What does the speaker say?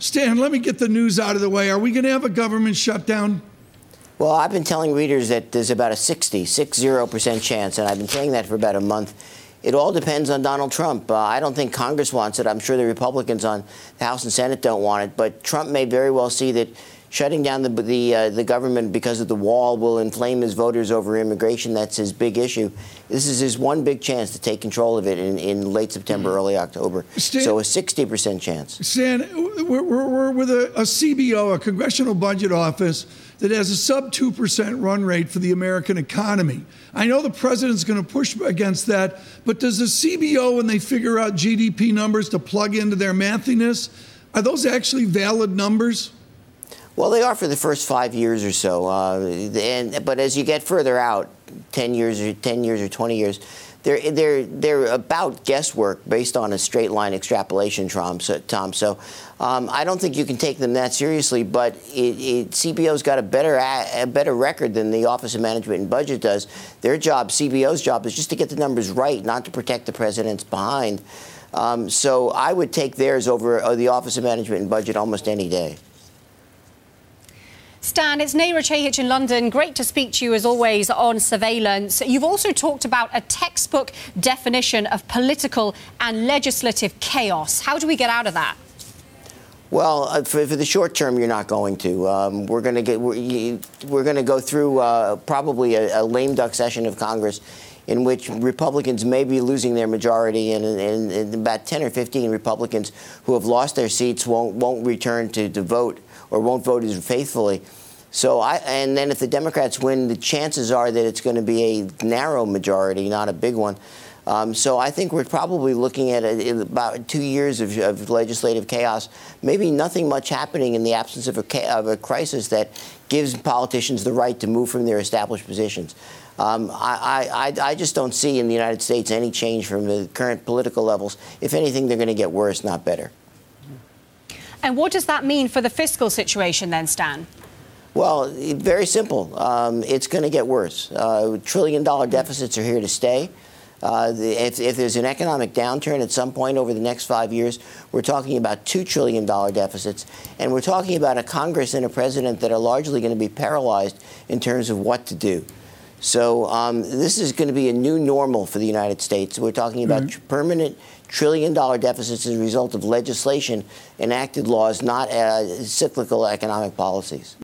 Stan, let me get the news out of the way. Are we going to have a government shutdown? Well, I've been telling readers that there's about a 60% chance, and I've been saying that for about a month. It all depends on Donald Trump. I don't think Congress wants it. I'm sure the Republicans on the House and Senate don't want it. But Trump may very well see that shutting down the government because of the wall will inflame his voters over immigration. That's his big issue. This is his one big chance to take control of it in late September, early October. Stan, so a 60% chance. Stan, we're with a CBO, a Congressional Budget Office, that has a sub 2% run rate for the American economy. I know the president's going to push against that, but does the CBO, when they figure out GDP numbers to plug into their mathiness, are those actually valid numbers? Well, they are for the first 5 years or so. But as you get further out, 10 years or 20 years, they're about guesswork based on a straight line extrapolation, Tom. So I don't think you can take them that seriously. But CBO's got a better record than the Office of Management and Budget does. Their job, CBO's job, is just to get the numbers right, not to protect the president's behind. So I would take theirs over the Office of Management and Budget almost any day. Stan, it's Neera Chahich in London. Great to speak to you, as always, on surveillance. You've also talked about a textbook definition of political and legislative chaos. How do we get out of that? Well, for the short term, you're not going to. We're going to go through probably a lame duck session of Congress in which Republicans may be losing their majority, and about 10 or 15 Republicans who have lost their seats won't return to vote or won't vote as faithfully. And then if the Democrats win, the chances are that it's going to be a narrow majority, not a big one. So I think we're probably looking at about 2 years of legislative chaos, maybe nothing much happening in the absence of a crisis that gives politicians the right to move from their established positions. I just don't see in the United States any change from the current political levels. If anything, they're going to get worse, not better. And what does that mean for the fiscal situation then, Stan? Well, very simple. It's going to get worse. Trillion-dollar deficits are here to stay. If there's an economic downturn at some point over the next 5 years, we're talking about $2 trillion deficits. And we're talking about a Congress and a president that are largely going to be paralyzed in terms of what to do. So this is going to be a new normal for the United States. We're talking about permanent trillion-dollar deficits as a result of legislation, enacted laws, not cyclical economic policies.